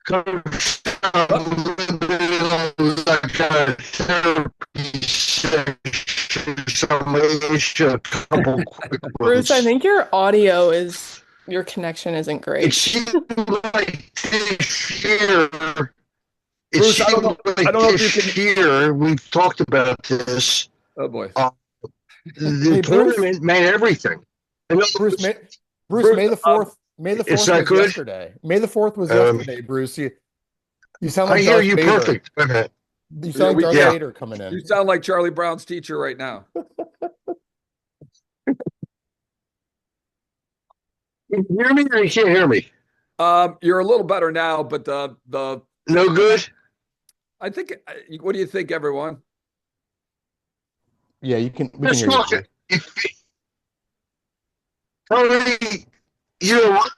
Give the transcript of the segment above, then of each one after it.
Coach, Uh, I'm living like a therapy session, so I'm going to ask you a couple quick Bruce, I ones. think your connection isn't It great. seemed like this year, it Bruce, I don't seemed know. I like don't know if you this can. year, we've talked about this, Oh boy, uh, the Hey, Bruce, tournament meant everything. In other Bruce, words, May, Bruce, Bruce. May the fourth, May the it's fourth not was good. yesterday. May the fourth was Um, yesterday, Bruce. You sound I like hear Darth you Vader. perfect. Wait a minute. You Yeah, sound like we Darth can't. Yeah. Vader coming You in. sound like Charlie Brown's teacher right now. Can you hear me or you can't hear me? You're a little better now, but the No good? I think. What do you think, everyone? Yeah, we can Just hear you, talk. Bruce. If, Tony, you know what?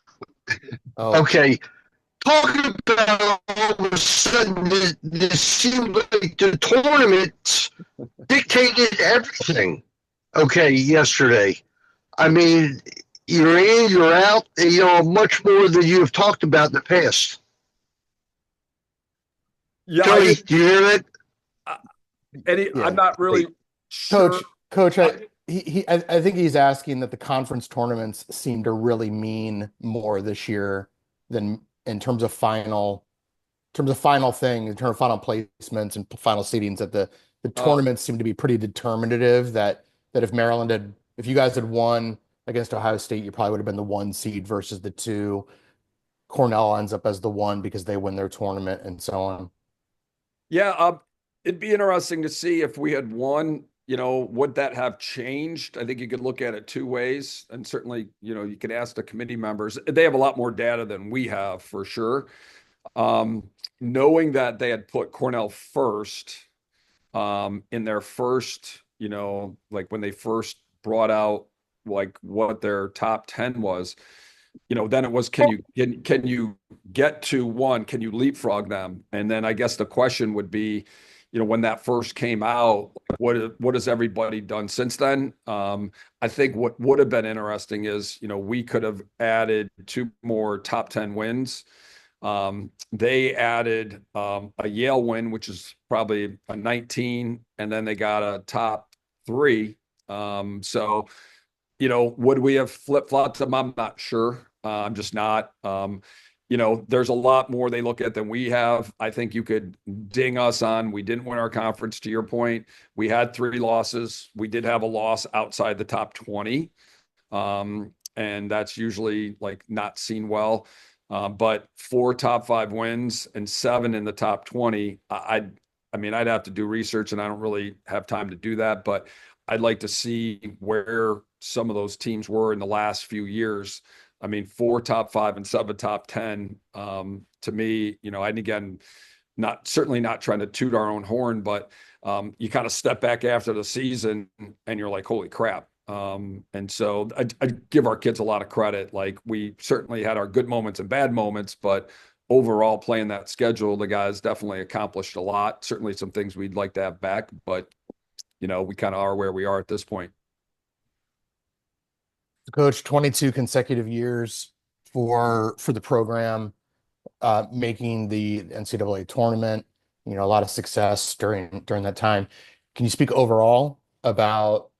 Oh, Okay. Talking about all of a sudden, this seemed like the tournament dictated everything. Okay, yesterday. I mean, you're in, you're out, much more than you have talked about in the past. Yeah, I Tony, think do you hear that? uh, yeah. I'm not Hey, really sure. Coach, I, I think he's asking that the conference tournaments seem to really mean more this year than in terms of final thing, in terms of final placements and final seedings, that the oh, tournaments seem to be pretty determinative. That if you guys had won against Ohio State, you probably would have been the one seed versus the two. Cornell ends up as the one because they win their tournament and so on. yeah. It'd be interesting to see if we had won. Would that have changed? I think you could look at it two ways, and certainly, you could ask the committee members. They have a lot more data than we have for sure. Um, Knowing that they had put Cornell first in their first, like when they first brought out like what their top 10 was, then it was can you get to one, can you leapfrog them? And then I guess the question would be, when that first came out, what has everybody done since then? I think what would have been interesting is, we could have added two more top 10 wins. They added a Yale win, which is probably a 19, and then they got a top three. So, would we have flip-flopped them? I'm not sure. I'm just not. There's a lot more they look at than we have. I think you could ding us on. We didn't win our conference, to your point. We had three losses. We did have a loss outside the top 20. And that's usually like not seen well. But four top five wins and seven in the top 20, I mean, I'd have to do research and I don't really have time to do that, but I'd like to see where some of those teams were in the last few years. I mean, four top five and seven top 10, to me, and again, certainly not trying to toot our own horn, but you kind of step back after the season and you're like, holy crap. And so I give our kids a lot of credit. Like, we certainly had our good moments and bad moments, but overall, playing that schedule, the guys definitely accomplished a lot. Certainly some things we'd like to have back, but we kind of are where we are at this point. Coach, 22 consecutive years for the program, making the NCAA tournament, a lot of success during that time. Can you speak overall about,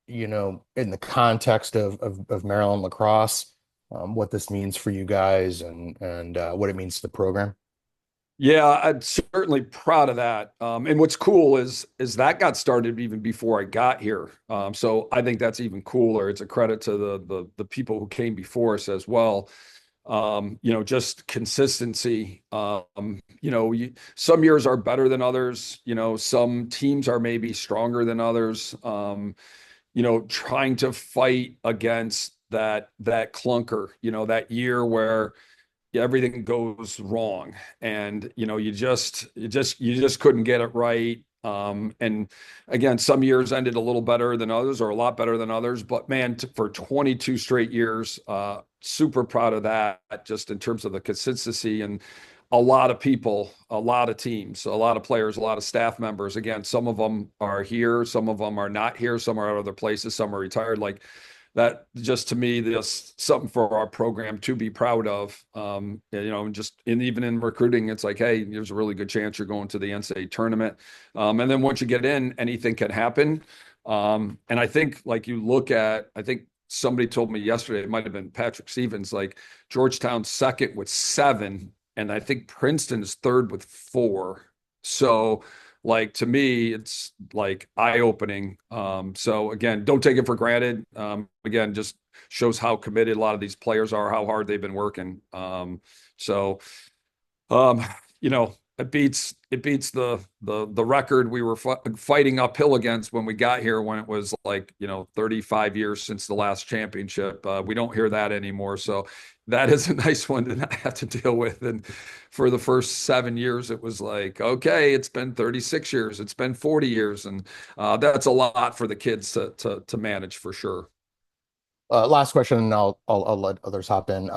in the context of Maryland lacrosse, what this means for you guys and what it means to the program? Yeah, I'm certainly proud of that. And what's cool is that got started even before I got here. So I think that's even cooler. It's a credit to the people who came before us as well. Just consistency. Some years are better than others. Some teams are maybe stronger than others. Trying to fight against that clunker. That year where everything goes wrong, and you just couldn't get it right. And again, some years ended a little better than others, or a lot better than others. But man, for 22 straight years, super proud of that, just in terms of the consistency and a lot of people, a lot of teams, a lot of players, a lot of staff members. Again, some of them are here, some of them are not here, some are at other places, some are retired. Like, that just to me, there's something for our program to be proud of. And even in recruiting, it's like, hey, there's a really good chance you're going to the NCAA tournament. And then once you get in, anything can happen. And I think like I think somebody told me yesterday, it might have been Patrick Stevens, like Georgetown's second with 7, and I think Princeton is third with 4. So like to me, it's like eye-opening. So again, don't take it for granted. Again, just shows how committed a lot of these players are, how hard they've been working. So um, it beats the record we were fighting uphill against when we got here, when it was like 35 years since the last championship. We don't hear that anymore, so that is a nice one to not have to deal with. And for the first 7 years, it was like, okay, it's been 36 years, it's been 40 years, and that's a lot for the kids to manage for sure. Last question, and I'll let others hop in.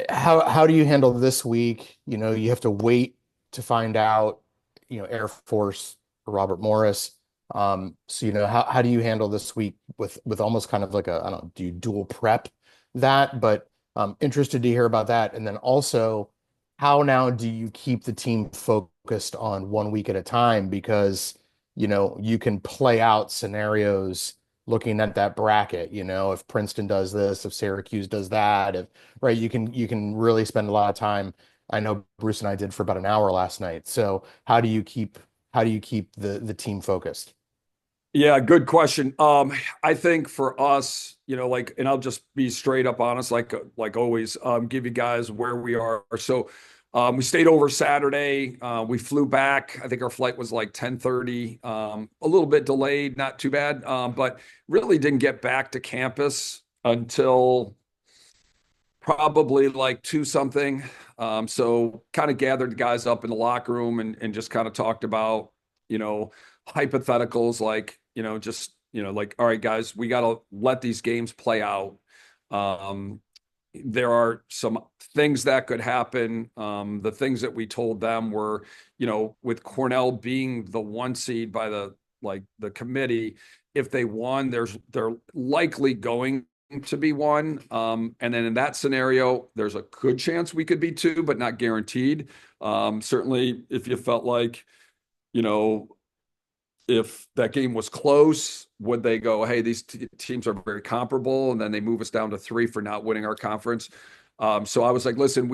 How do you handle this week? You have to wait to find out, Air Force Robert Morris. So how do you handle this week with almost kind of like I don't know, do you dual prep that? But I'm interested to hear about that. And then also, how now do you keep the team focused on 1 week at a time? Because you can play out scenarios looking at that bracket, if Princeton does this, if Syracuse does that, right, you can really spend a lot of time. I know Bruce and I did for about an hour last night. So how do you keep the team focused? Yeah, good question. I think for us, and I'll just be straight up honest, like always, give you guys where we are. So, we stayed over Saturday. We flew back. I think our flight was like 10:30, a little bit delayed, not too bad, but really didn't get back to campus until probably like 2 something. So kind of gathered the guys up in the locker room and just kind of talked about, hypotheticals, like, like, all right, guys, we got to let these games play out. There are some things that could happen. The things that we told them were, with Cornell being the 1 seed by the committee, if they won, they're likely going to be 1. And then in that scenario, there's a good chance we could be 2, but not guaranteed. Certainly, if you felt like, if that game was close, would they go, hey, these teams are very comparable, and then they move us down to 3 for not winning our conference? So I was like, listen,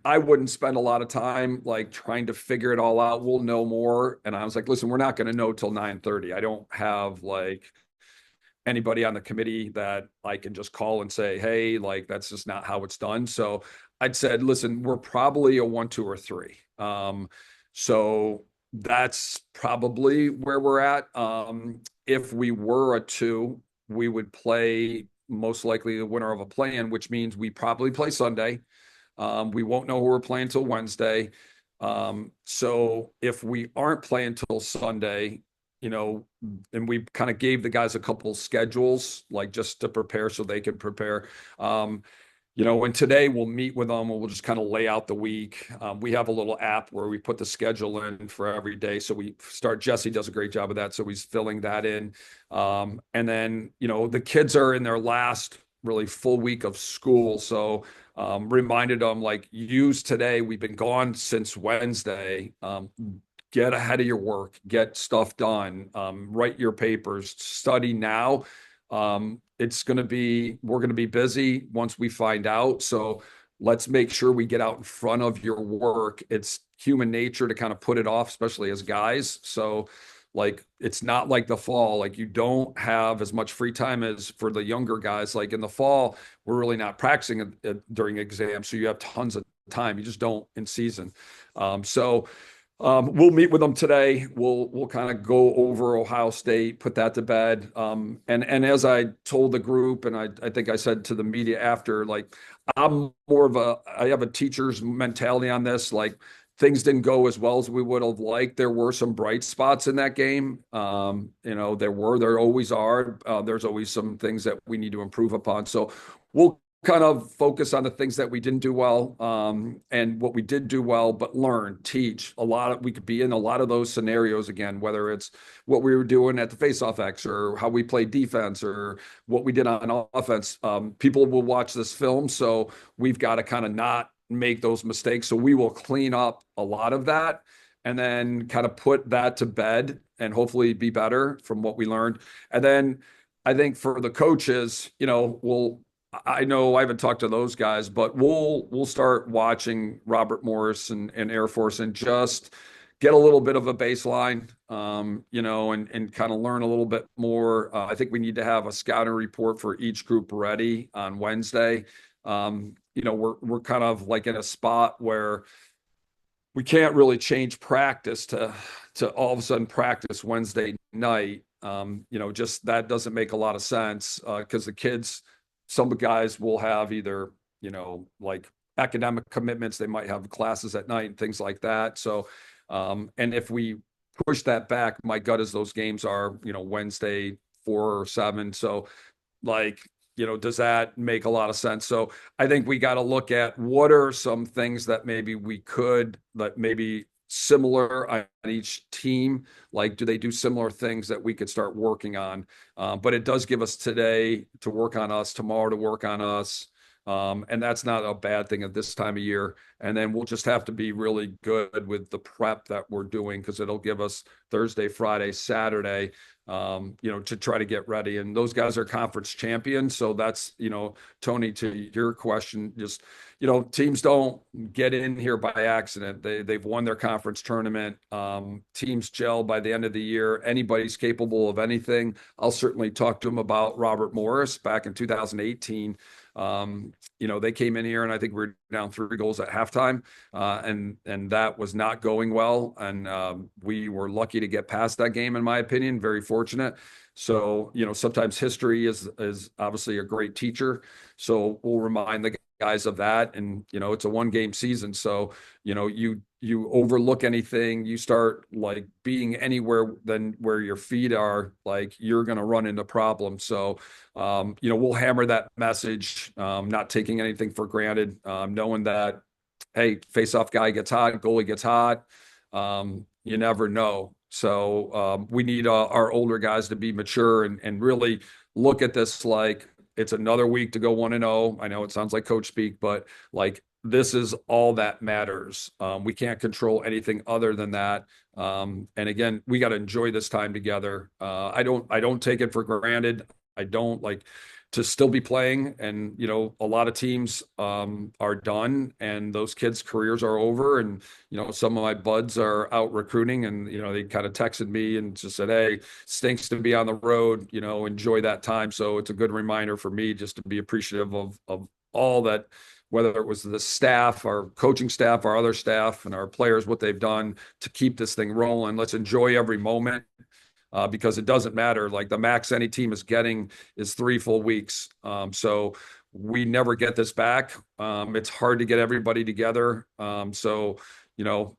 I wouldn't spend a lot of time like trying to figure it all out. We'll know more. And I was like, listen, we're not going to know till 9:30. I don't have like anybody on the committee that I can just call and say, hey, like that's just not how it's done. So I'd said, listen, we're probably a 1, 2, or 3. So that's probably where we're at. If we were a 2, we would play most likely the winner of a play-in, which means we probably play Sunday. We won't know who we're playing till Wednesday. So if we aren't playing till Sunday, and we kind of gave the guys a couple schedules, like just to prepare so they could prepare. And today we'll meet with them and we'll just kind of lay out the week. We have a little app where we put the schedule in for every day. So Jesse does a great job of that. So he's filling that in. And then, the kids are in their last really full week of school. So reminded them, like, use today. We've been gone since Wednesday. Get ahead of your work, get stuff done, write your papers, study now. We're going to be busy once we find out. So let's make sure we get out in front of your work. It's human nature to kind of put it off, especially as guys. So like, it's not like the fall, like you don't have as much free time as for the younger guys. Like in the fall, we're really not practicing during exams. So you have tons of time. You just don't in season. We'll meet with them today. We'll kind of go over Ohio State, put that to bed. And as I told the group, and I think I said to the media after, like, I have a teacher's mentality on this. Like, things didn't go as well as we would have liked. There were some bright spots in that game. There always are. There's always some things that we need to improve upon. So we'll kind of focus on the things that we didn't do well, and what we did do well, but learn, teach a lot of, we could be in a lot of those scenarios again, whether it's what we were doing at the face-off X or how we played defense or what we did on offense. People will watch this film, so we've got to kind of not make those mistakes. So we will clean up a lot of that and then kind of put that to bed and hopefully be better from what we learned. And then I think for the coaches, I know I haven't talked to those guys, but we'll start watching Robert Morris and Air Force and just get a little bit of a baseline, and kind of learn a little bit more. I think we need to have a scouting report for each group ready on Wednesday. We're kind of like in a spot where we can't really change practice to all of a sudden practice Wednesday night. Just that doesn't make a lot of sense because the kids, some guys will have either, like academic commitments, they might have classes at night and things like that. So, and if we push that back, my gut is those games are, Wednesday, 4 or 7. So does that make a lot of sense? So I think we got to look at what are some things that maybe we could, that maybe similar on each team, like do they do similar things that we could start working on? But it does give us today to work on us, tomorrow to work on us. And that's not a bad thing at this time of year. And then we'll just have to be really good with the prep that we're doing because it'll give us Thursday, Friday, Saturday, to try to get ready. And those guys are conference champions. So that's, Tony, to your question, just, teams don't get in here by accident. They've won their conference tournament. Teams gel by the end of the year. Anybody's capable of anything. I'll certainly talk to them about Robert Morris back in 2018. They came in here and I think we were down 3 goals at halftime. And that was not going well. And we were lucky to get past that game, in my opinion, very fortunate. So, sometimes history is obviously a great teacher. So we'll remind the guys of that. And, it's a 1-game season. So, you overlook anything, you start like being anywhere than where your feet are, like you're going to run into problems. So, we'll hammer that message, not taking anything for granted, knowing that, hey, face-off guy gets hot, goalie gets hot. You never know. So we need our older guys to be mature and really look at this like it's another week to go 1-0. I know it sounds like coach speak, but like this is all that matters. We can't control anything other than that. And again, we got to enjoy this time together. I don't take it for granted. I don't like to still be playing. And, a lot of teams are done and those kids' careers are over. And, some of my buds are out recruiting and, they kind of texted me and just said, hey, stinks to be on the road, enjoy that time. So it's a good reminder for me just to be appreciative of all that, whether it was the staff, our coaching staff, our other staff, and our players, what they've done to keep this thing rolling. Let's enjoy every moment. Because it doesn't matter. Like the max any team is getting is 3 full weeks. So we never get this back. It's hard to get everybody together. So,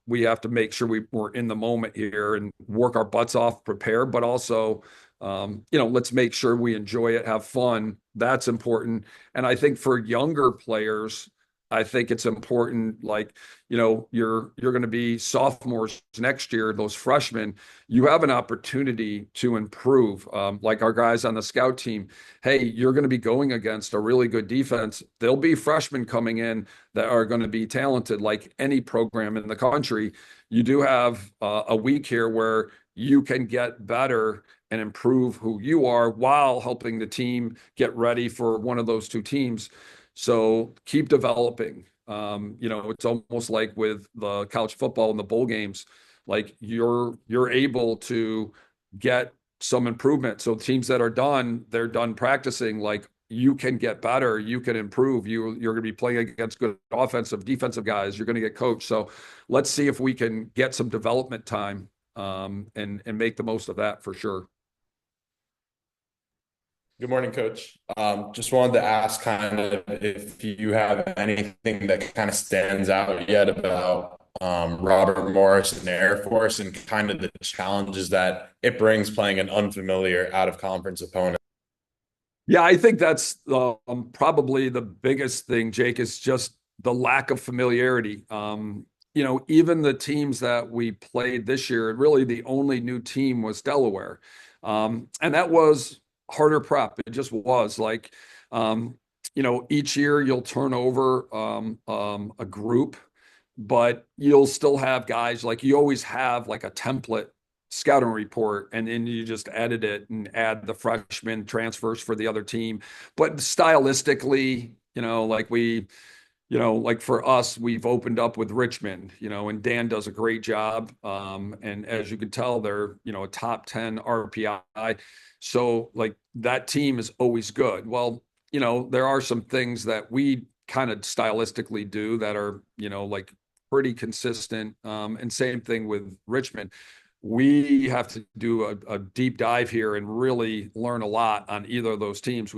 we have to make sure we're in the moment here and work our butts off, prepare, but also, let's make sure we enjoy it, have fun. That's important. And I think for younger players, I think it's important, like, you're going to be sophomores next year, those freshmen, you have an opportunity to improve. Like our guys on the scout team, hey, you're going to be going against a really good defense. There'll be freshmen coming in that are going to be talented, like any program in the country. You do have a week here where you can get better and improve who you are while helping the team get ready for one of those 2 teams. So keep developing. It's almost like with the college football and the bowl games, like you're able to get some improvement. So teams that are done, they're done practicing, like you can get better, you can improve. You're going to be playing against good offensive, defensive guys. You're going to get coached. So let's see if we can get some development time and make the most of that for sure. Good morning, Coach. Just wanted to ask kind of if you have anything that kind of stands out yet about Robert Morris and Air Force and kind of the challenges that it brings playing an unfamiliar out-of-conference opponent. Yeah, I think that's probably the biggest thing, Jake, is just the lack of familiarity. Even the teams that we played this year, really the only new team was Delaware. And that was harder prep. It just was like, each year you'll turn over a group, but you'll still have guys like you always have like a template scouting report, and then you just edit it and add the freshman transfers for the other team. But stylistically, like for us, we've opened up with Richmond, and Dan does a great job. And as you can tell, they're, a top 10 RPI. So like that team is always good. Well, there are some things that we kind of stylistically do that are, like pretty consistent. And same thing with Richmond. We have to do a deep dive here and really learn a lot on either of those teams.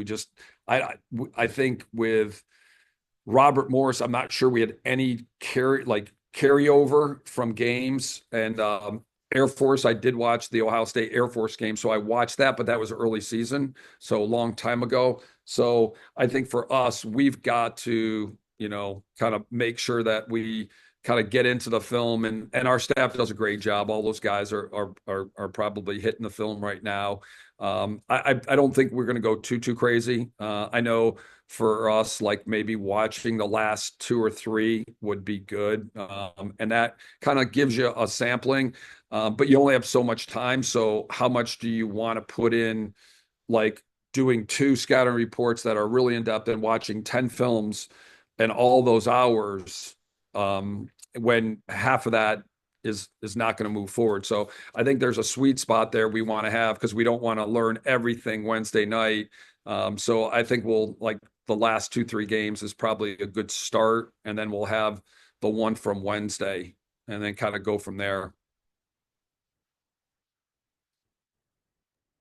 I think with Robert Morris, I'm not sure we had any carryover from games. And Air Force, I did watch the Ohio State Air Force game, so I watched that, but that was early season, so a long time ago. So I think for us, we've got to, kind of make sure that we kind of get into the film, and our staff does a great job. All those guys are probably hitting the film right now. I don't think we're going to go too crazy. I know for us, like maybe watching the last two or three would be good. And that kind of gives you a sampling, but you only have so much time. So how much do you want to put in, like doing two scouting reports that are really in depth and watching 10 films and all those hours, when half of that is not going to move forward. So I think there's a sweet spot there we want to have, because we don't want to learn everything Wednesday night. So I think we'll like the last 2, 3 games is probably a good start, and then we'll have the one from Wednesday, and then kind of go from there.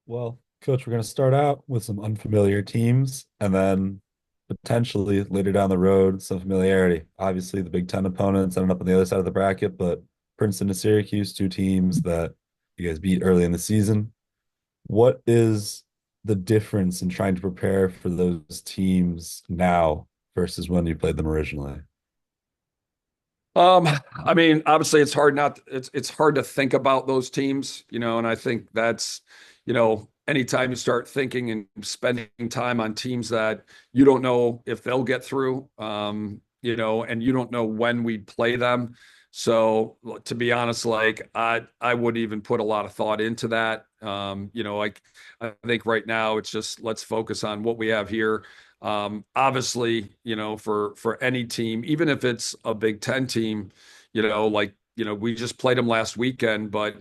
Well, Coach, we're going to start out with some unfamiliar teams and then potentially later down the road, some familiarity. Obviously, the Big Ten opponents ended up on the other side of the bracket, but Princeton and Syracuse, two teams that you guys beat early in the season. What is the difference in trying to prepare for those teams now versus when you played them originally? I mean, obviously it's hard to think about those teams, and I think that's, anytime you start thinking and spending time on teams that you don't know if they'll get through, and you don't know when we play them. So to be honest, like I would even put a lot of thought into that. Like I think right now it's just let's focus on what we have here. Obviously, for any team, even if it's a Big Ten team, we just played them last weekend, but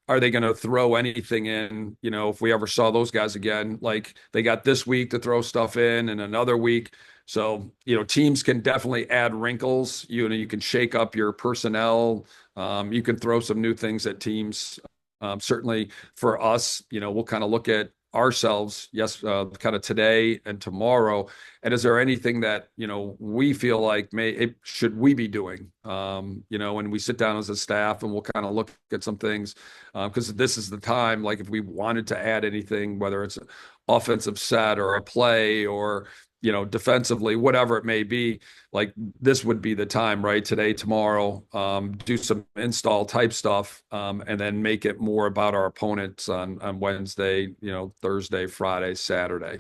are they going to throw anything in, if we ever saw those guys again? Like they got this week to throw stuff in and another week. So, teams can definitely add wrinkles. You can shake up your personnel. You can throw some new things at teams. Certainly for us, we'll kind of look at ourselves, yes, kind of today and tomorrow. And is there anything that, we feel like should we be doing? When we sit down as a staff, and we'll kind of look at some things, because this is the time, like if we wanted to add anything, whether it's an offensive set or a play or, defensively, whatever it may be, like this would be the time, right? Today, tomorrow, do some install type stuff, and then make it more about our opponents on Wednesday, Thursday, Friday, Saturday.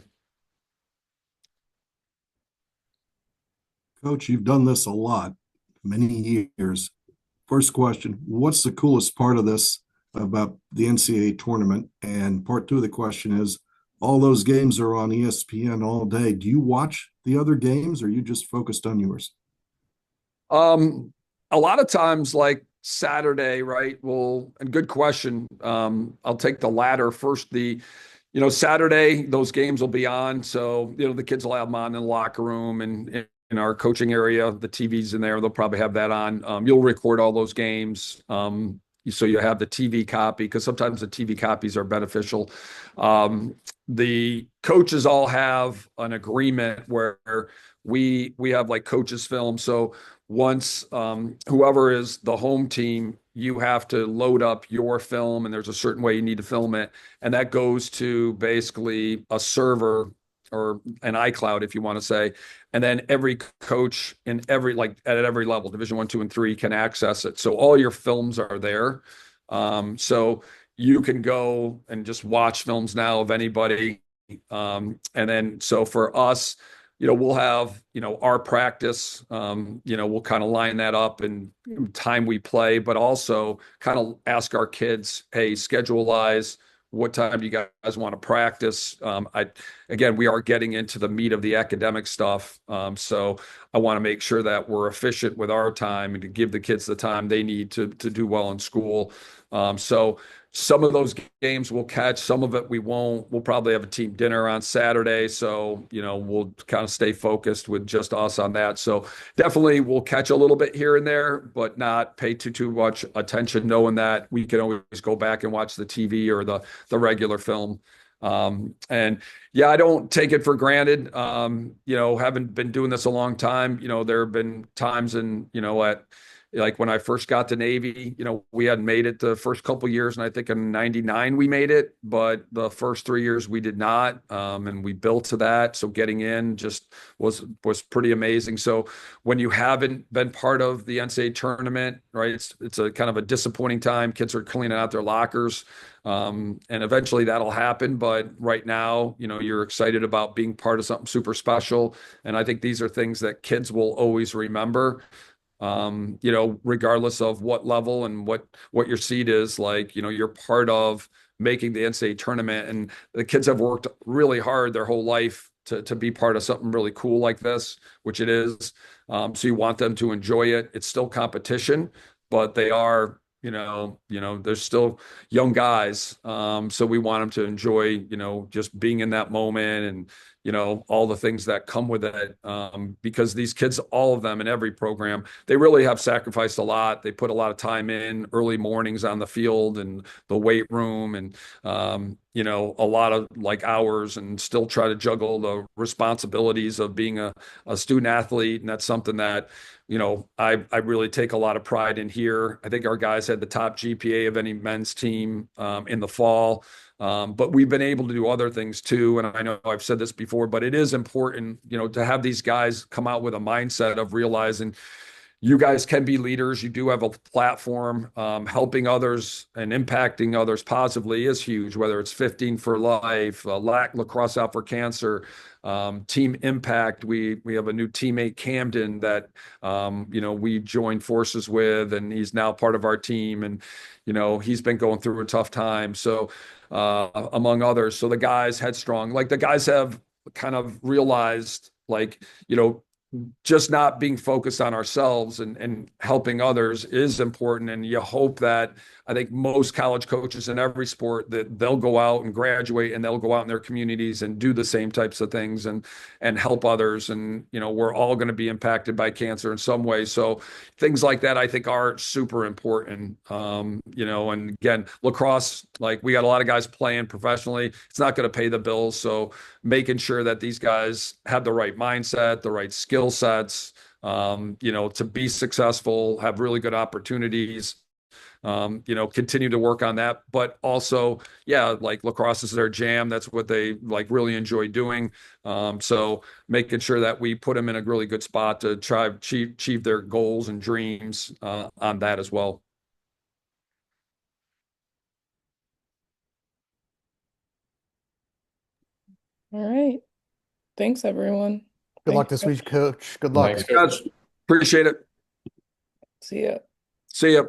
Coach, you've done this a lot, many years. First question, what's the coolest part of this about the NCAA tournament? And part two of the question is, all those games are on ESPN all day. Do you watch the other games, or are you just focused on yours? A lot of times, like Saturday, right? Well, and good question. I'll take the latter first. Saturday, those games will be on. So, the kids will have them on in the locker room and in our coaching area. The TV's in there. They'll probably have that on. You'll record all those games. So you have the TV copy, because sometimes the TV copies are beneficial. The coaches all have an agreement where we have like coaches film. So once whoever is the home team, you have to load up your film, and there's a certain way you need to film it, and that goes to basically a server or an iCloud, if you want to say, and then every coach in every like at every level, Division 1, 2, and 3, can access it. So all your films are there. So you can go and just watch films now of anybody. And then so for us, we'll have, our practice, we'll kind of line that up and time we play, but also kind of ask our kids, hey, schedule-wise, what time do you guys want to practice? Again, we are getting into the meat of the academic stuff. So I want to make sure that we're efficient with our time and to give the kids the time they need to do well in school. So some of those games we'll catch, some of it we won't. We'll probably have a team dinner on Saturday. So, we'll kind of stay focused with just us on that. So definitely we'll catch a little bit here and there, but not pay too much attention, knowing that we can always go back and watch the TV or the regular film. And yeah, I don't take it for granted. Haven't been doing this a long time. There have been times like when I first got to Navy, we hadn't made it the first couple of years, and I think in '99 we made it, but the first 3 years we did not, and we built to that. So getting in just was pretty amazing. So when you haven't been part of the NCAA tournament, right, it's a kind of a disappointing time. Kids are cleaning out their lockers, and eventually that'll happen. But right now, you're excited about being part of something super special, and I think these are things that kids will always remember. Regardless of what level and what your seed is, like, you're part of making the NCAA tournament, and the kids have worked really hard their whole life to be part of something really cool like this, which it is. So you want them to enjoy it. It's still competition, but they are, they're still young guys. So we want them to enjoy, just being in that moment and, all the things that come with it. Because these kids, all of them in every program, they really have sacrificed a lot. They put a lot of time in, early mornings on the field and the weight room, and, a lot of like hours, and still try to juggle the responsibilities of being a student athlete. And that's something that, I really take a lot of pride in here. I think our guys had the top GPA of any men's team in the fall. But we've been able to do other things too. And I know I've said this before, but it is important, to have these guys come out with a mindset of realizing you guys can be leaders. You do have a platform. Helping others and impacting others positively is huge, whether it's 15 for Life, Lacrosse Out for Cancer, Team Impact. We have a new teammate, Camden, that, we joined forces with, and he's now part of our team. And, he's been going through a tough time. So, among others. So the guys, headstrong, like the guys have kind of realized, like, just not being focused on ourselves and helping others is important. And you hope that, I think most college coaches in every sport, that they'll go out and graduate and they'll go out in their communities and do the same types of things and help others. And, we're all going to be impacted by cancer in some way. So things like that, I think, are super important. And again, lacrosse, like, we got a lot of guys playing professionally. It's not going to pay the bills. So making sure that these guys have the right mindset, the right skill sets, to be successful, have really good opportunities, continue to work on that. But also, yeah, like, lacrosse is their jam. That's what they like really enjoy doing. So making sure that we put them in a really good spot to try to achieve their goals and dreams on that as well. All right. Thanks, everyone. Good luck Thank this you. week, Coach. Good luck. Thanks, Coach. Appreciate it. See ya. See ya.